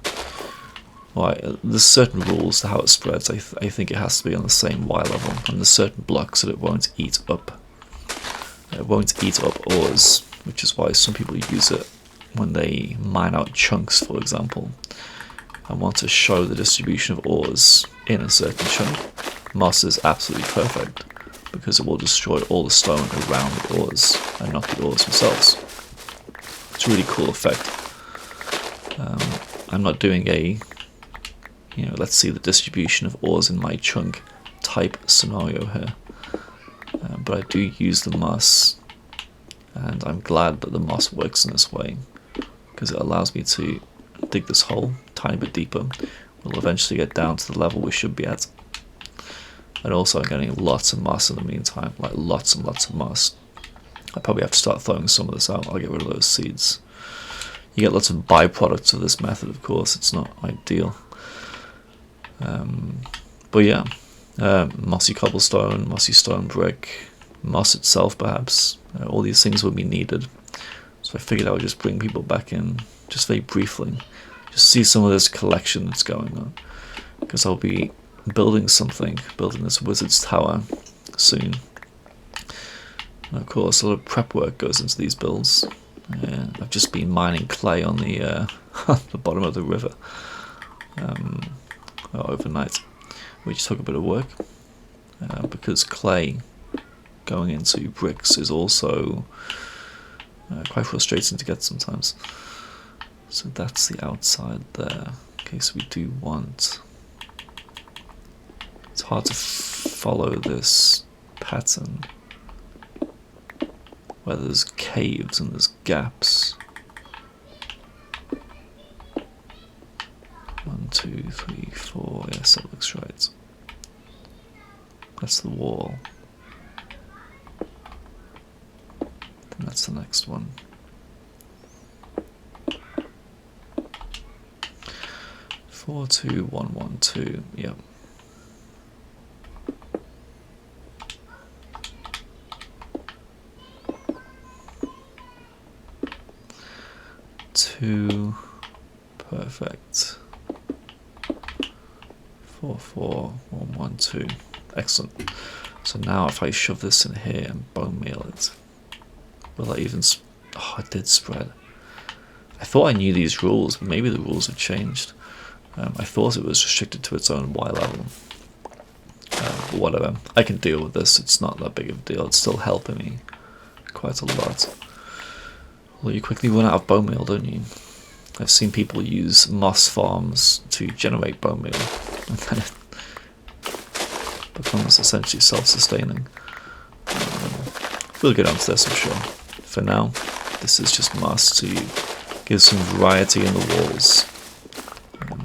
Right, there's certain rules to how it spreads. I think it has to be on the same Y level, and there's certain blocks that it won't eat up. It won't eat up ores, which is why some people use it when they mine out chunks, for example, and want to show the distribution of ores in a certain chunk. Moss is absolutely perfect, because it will destroy all the stone around the ores, and not the ores themselves. It's a really cool effect. I'm not doing a, let's see the distribution of ores in my chunk type scenario here. But I do use the moss, and I'm glad that the moss works in this way, because it allows me to dig this hole a tiny bit deeper. We'll eventually get down to the level we should be at. And also I'm getting lots of moss in the meantime, like lots and lots of moss. I probably have to start throwing some of this out. I'll get rid of those seeds. You get lots of byproducts of this method, of course. It's not ideal. But yeah, mossy cobblestone, mossy stone brick, moss itself perhaps, all these things will be needed. So I figured I would just bring people back in, just very briefly, just see some of this collection that's going on, because I'll be building this wizard's tower soon. And of course a lot of prep work goes into these builds. I've just been mining clay on the the bottom of the river overnight, which took a bit of work, because clay going into bricks is also quite frustrating to get sometimes. So that's the outside there. Okay, so we do want, it's hard to follow this pattern where there's caves and there's gaps. 1, 2, 3, 4, yes, that looks right. That's the wall. And that's the next one. 4, 2, 1, 1, 2, yep. Two, perfect. 4, 4, 1, 1, 2, excellent. So now if I shove this in here and bone meal it, will that even? Oh, it did spread. I thought I knew these rules, but maybe the rules have changed. I thought it was restricted to its own Y level. But whatever, I can deal with this, it's not that big of a deal, it's still helping me quite a lot. Well, you quickly run out of bone meal, don't you? I've seen people use moss farms to generate bone meal, and then it becomes essentially self-sustaining. We'll get onto this, I'm sure. For now, this is just moss to give some variety in the walls.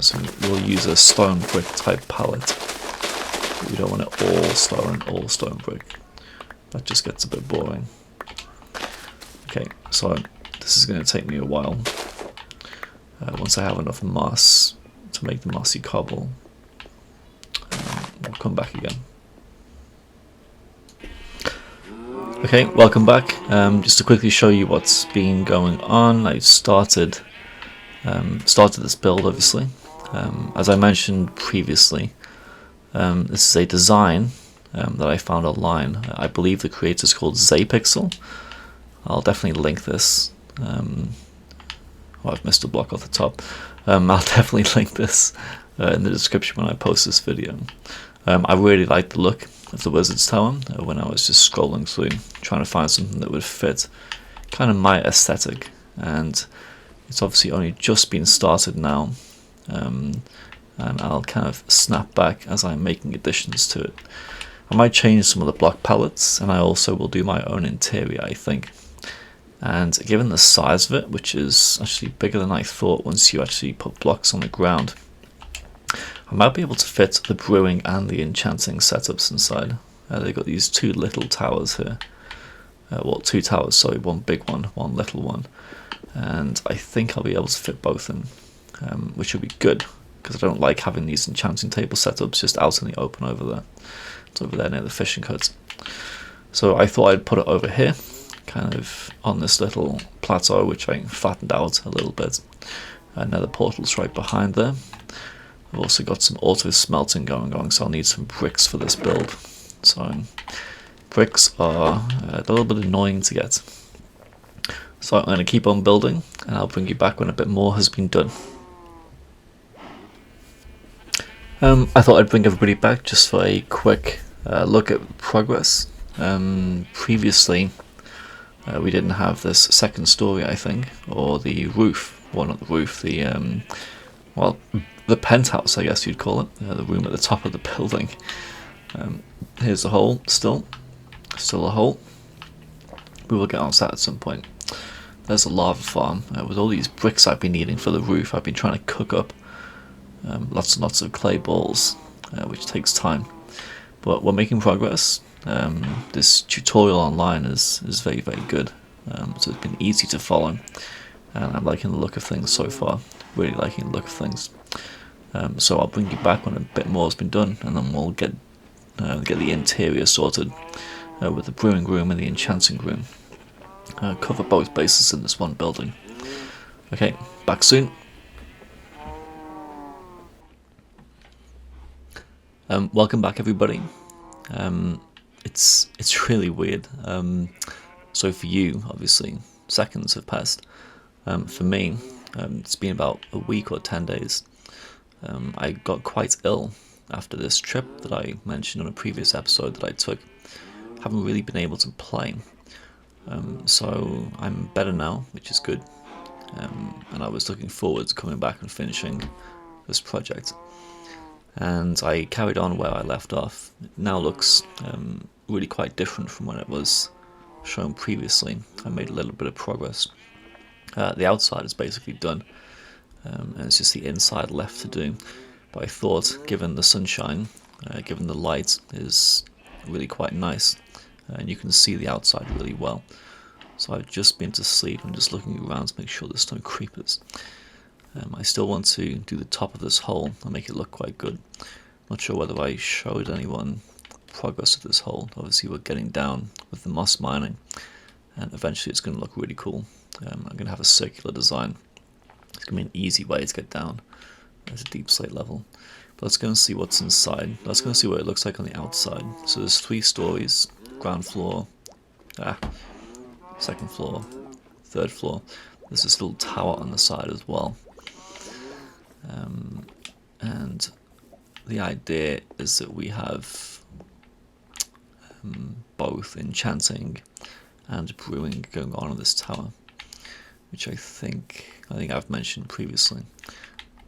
So we'll use a stone brick type palette. We don't want it all stone brick. That just gets a bit boring. Okay, so this is going to take me a while. Once I have enough moss to make the mossy cobble, we'll come back again. Okay, welcome back. Just to quickly show you what's been going on, I started this build, obviously. As I mentioned previously, this is a design that I found online. I believe the creator is called Zapixel. I'll definitely link this. I've missed a block off the top. I'll definitely link this in the description when I post this video. I really liked the look of the Wizard's Tower when I was just scrolling through, trying to find something that would fit kind of my aesthetic. And it's obviously only just been started now, and I'll kind of snap back as I'm making additions to it. I might change some of the block palettes, and I also will do my own interior, I think. And given the size of it, which is actually bigger than I thought once you actually put blocks on the ground, I might be able to fit the brewing and the enchanting setups inside. They've got these two little towers here. Well, two towers, sorry, one big one, one little one. And I think I'll be able to fit both in, which will be good, because I don't like having these enchanting table setups just out in the open over there. It's over there near the fishing hut. So I thought I'd put it over here, kind of on this little plateau, which I flattened out a little bit. Nether portal's right behind there. I've also got some auto smelting going on, so I'll need some bricks for this build. So bricks are a little bit annoying to get. So I'm going to keep on building, and I'll bring you back when a bit more has been done. I thought I'd bring everybody back just for a quick look at progress. Previously, we didn't have this second story, I think, or the roof. Well, not the roof, the well, the penthouse, I guess you'd call it, the room at the top of the building. Here's the hole, still a hole. We will get onto that at some point. There's a lava farm. With all these bricks I've been needing for the roof, I've been trying to cook up lots and lots of clay balls, which takes time. But we're making progress. This tutorial online is very, very good. So it's been easy to follow. And I'm liking the look of things so far. Really liking the look of things. So I'll bring you back when a bit more has been done, and then we'll get the interior sorted with the brewing room and the enchanting room. Cover both bases in this one building. Okay, back soon. Welcome back, everybody. It's really weird. So for you, obviously, seconds have passed. For me, it's been about a week or 10 days. I got quite ill after this trip that I mentioned on a previous episode that I took. Haven't really been able to play. So I'm better now, which is good. And I was looking forward to coming back and finishing this project. And I carried on where I left off. It now looks really quite different from when it was shown previously. I made a little bit of progress. The outside is basically done, and it's just the inside left to do. But I thought, given the sunshine, given the light is really quite nice, and you can see the outside really well. So I've just been to sleep and just looking around to make sure there's no creepers. I still want to do the top of this hole and make it look quite good. Not sure whether I showed anyone progress of this hole. Obviously we're getting down with the moss mining, and eventually it's going to look really cool. I'm going to have a circular design. It's going to be an easy way to get down at a deep slate level. But let's go and see what's inside. Let's go and see what it looks like on the outside. So there's 3 stories, ground floor, second floor, third floor. there's this little tower on the side as well. And the idea is that we have both enchanting and brewing going on in this tower, which I think I've mentioned previously.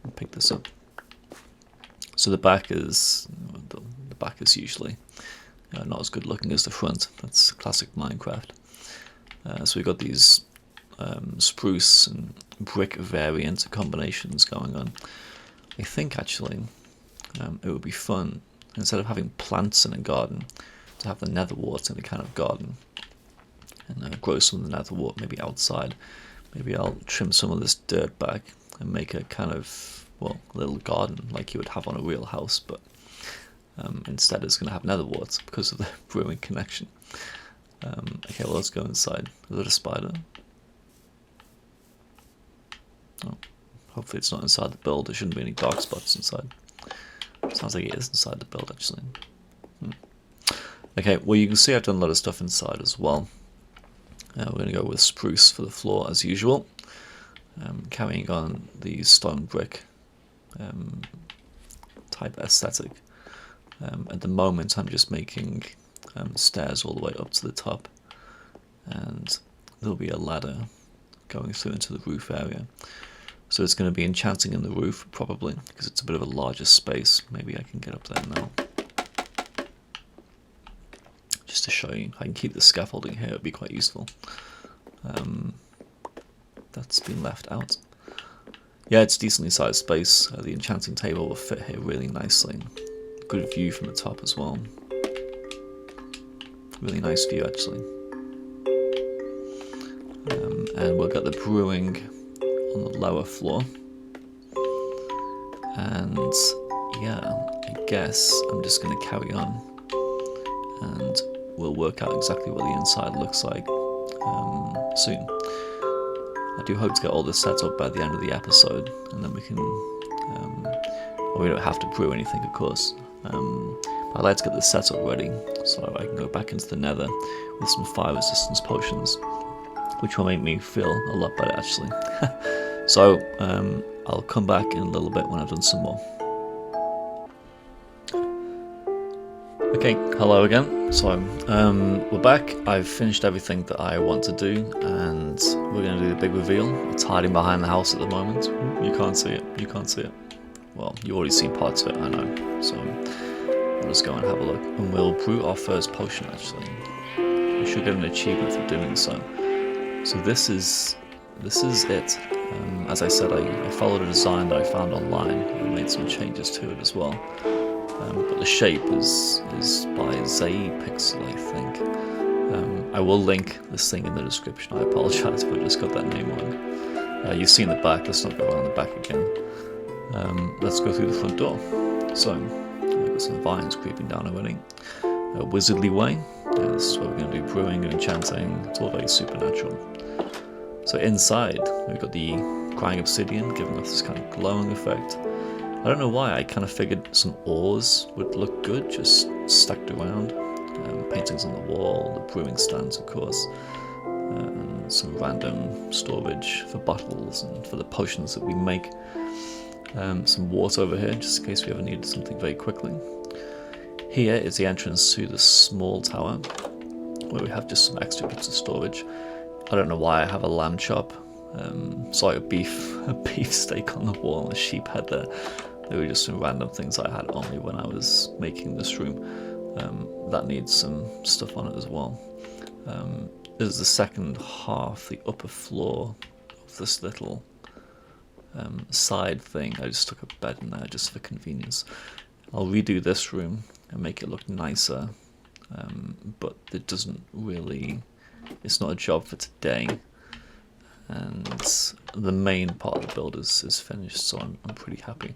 I'll pick this up. So the back is usually not as good looking as the front. That's classic Minecraft. So we've got these spruce and brick variant combinations going on. I think actually it would be fun, instead of having plants in a garden, to have the nether wart in a kind of garden, and grow some of the nether wart maybe outside. Maybe I'll trim some of this dirt back and make a kind of, well, little garden like you would have on a real house, but instead it's going to have nether warts because of the brewing connection. Okay, well, let's go inside. Is it a spider? Oh, hopefully it's not inside the build. There shouldn't be any dark spots inside. Sounds like it is inside the build, actually. Okay, well, you can see I've done a lot of stuff inside as well. We're going to go with spruce for the floor as usual. Carrying on the stone brick type aesthetic. At the moment I'm just making stairs all the way up to the top, and there'll be a ladder going through into the roof area. So it's going to be enchanting in the roof probably, because it's a bit of a larger space. Maybe I can get up there now. Just to show you, I can keep the scaffolding here, it'd be quite useful. That's been left out. Yeah, it's a decently sized space. The enchanting table will fit here really nicely. Good view from the top as well. Really nice view actually. And we'll get the brewing on the lower floor. And yeah, I guess I'm just going to carry on, and we'll work out exactly what the inside looks like soon. I do hope to get all this set up by the end of the episode, and then we can, well, we don't have to brew anything of course, but I'd like to get this setup ready so I can go back into the nether with some fire resistance potions, which will make me feel a lot better actually. So I'll come back in a little bit when I've done some more. Okay, hello again. So we're back. I've finished everything that I want to do, and we're going to do the big reveal. It's hiding behind the house at the moment. You can't see it. You can't see it. Well, you already seen parts of it, I know. So we'll just go and have a look, and we'll brew our first potion. Actually, we should get an achievement for doing so. So this is it. As I said, I followed a design that I found online and made some changes to it as well. But the shape is by Pixel, I think. I will link this thing in the description. I apologise if I just got that name wrong. You've seen the back, let's not go around the back again. Let's go through the front door. So, I've got some vines creeping down already. A wizardly way. This is what we're going to do, brewing and enchanting. It's all very supernatural. So inside, we've got the crying obsidian, giving us this kind of glowing effect. I don't know why, I kind of figured some ores would look good, just stacked around. Paintings on the wall, the brewing stands of course, and some random storage for bottles and for the potions that we make. Some water over here, just in case we ever needed something very quickly. Here is the entrance to the small tower, where we have just some extra bits of storage. I don't know why I have a lamb chop, sorry, a beef steak on the wall, and a sheep head there. They were just some random things I had on me when I was making this room. That needs some stuff on it as well. This is the second half, the upper floor of this little side thing. I just took a bed in there just for convenience. I'll redo this room and make it look nicer, but it doesn't really, it's not a job for today, and the main part of the build is finished, so I'm pretty happy.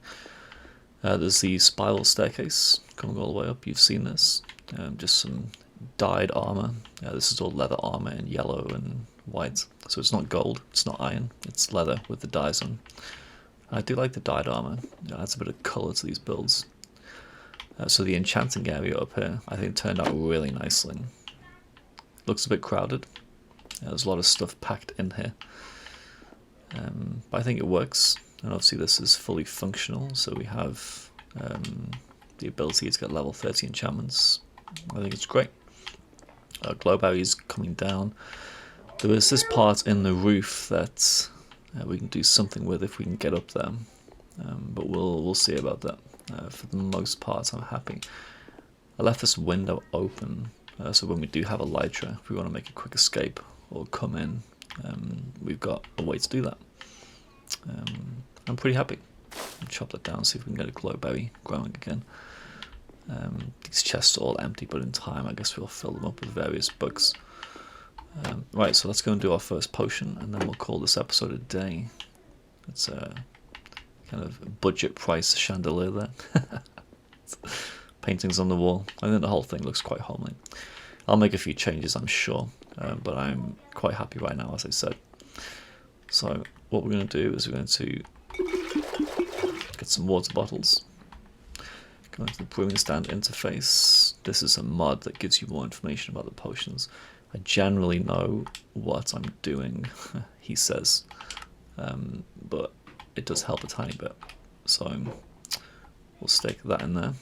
There's the spiral staircase coming all the way up. You've seen this. Just some dyed armor. This is all leather armor in yellow and white. So it's not gold, it's not iron, it's leather with the dyes on. I do like the dyed armor. It adds a bit of color to these builds. So the enchanting area up here, I think, turned out really nicely. It, 'Looks a bit crowded. There's a lot of stuff packed in here. But it doesn't really, it's not a job for today. So I'm pretty happy. This is the But I think it works, and obviously this is fully functional, so we have the ability to get level 30 enchantments. I think it's great. Glow berries coming down. There is this part in the roof that we can do something with if we can get up there, but we'll see about that. For the most part, I'm happy. I left this window open, so when we do have elytra, if we want to make a quick escape or come in, we've got a way to do that. I'm pretty happy. I'll chop that down, see if we can get a glowberry growing again. These chests are all empty, but in time I guess we'll fill them up with various bugs. Right, so let's go and do our first potion, and then we'll call this episode a day. It's a kind of budget price chandelier there. Paintings on the wall. I think the whole thing looks quite homely. I'll make a few changes, I'm sure, but I'm quite happy right now, as I said. So what we're going to do is we're going to get some water bottles. Go into the brewing stand interface. This is a mod that gives you more information about the potions. I generally know what I'm doing, he says, but it does help a tiny bit. So we'll stick that in there.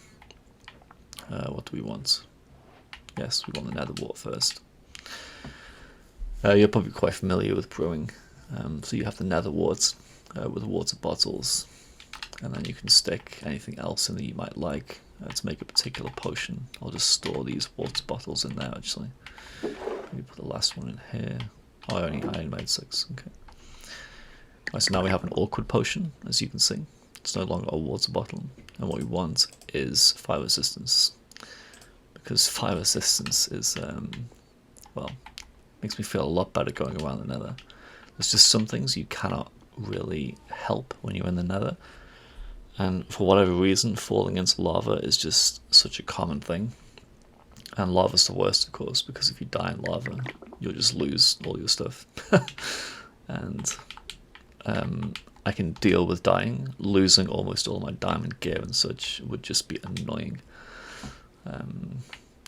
What do we want? Yes, we want the nether wart first. You're probably quite familiar with brewing. So you have the nether warts with water bottles, and then you can stick anything else in that you might like to make a particular potion. I'll just store these water bottles in there actually. Maybe put the last one in here. Oh, I only made 6. Okay. Right, so now we have an awkward potion, as you can see. It's no longer a water bottle, and what we want is fire resistance. Because fire resistance is, well, makes me feel a lot better going around the nether. There's just some things you cannot really help when you're in the nether, and for whatever reason, falling into lava is just such a common thing. And lava's the worst, of course, because if you die in lava, you'll just lose all your stuff. And I can deal with dying. Losing almost all my diamond gear and such would just be annoying.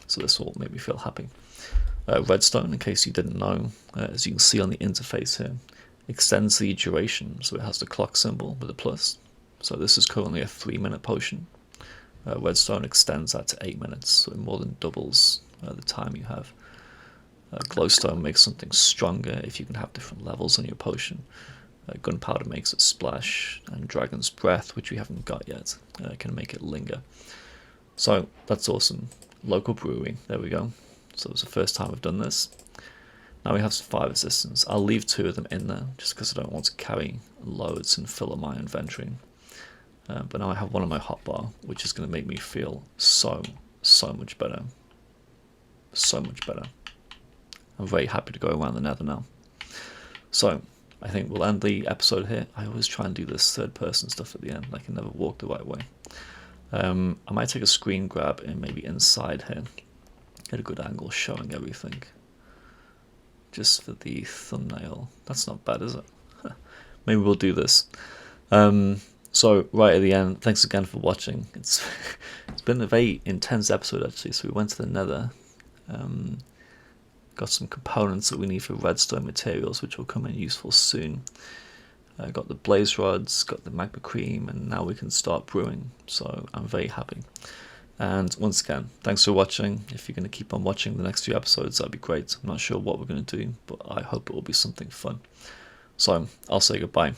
So this will make me feel happy. Redstone, in case you didn't know, as you can see on the interface here, extends the duration, so it has the clock symbol with a plus. So this is currently a 3-minute potion. Redstone extends that to 8 minutes, so it more than doubles the time you have. Glowstone makes something stronger if you can have different levels on your potion. Gunpowder makes it splash, and Dragon's Breath, which we haven't got yet, can make it linger. So that's awesome. Local brewing, there we go. So it's the first time I've done this. Now we have some fire resistance. I'll leave 2 of them in there, just because I don't want to carry loads and fill up my inventory. But now I have one on my hotbar, which is going to make me feel so much better. So much better. I'm very happy to go around the nether now. So I think we'll end the episode here. I always try and do this third-person stuff at the end. I can never walk the right way. I might take a screen grab and maybe inside here. Get a good angle showing everything. Just for the thumbnail. That's not bad, is it? Maybe we'll do this. So right at the end, thanks again for watching. It's been a very intense episode actually. So we went to the nether. Got some components that we need for redstone materials, which will come in useful soon. Got the blaze rods, got the magma cream, and now we can start brewing. So I'm very happy. And once again, thanks for watching. If you're going to keep on watching the next few episodes, that'd be great. I'm not sure what we're going to do, but I hope it will be something fun. So I'll say goodbye.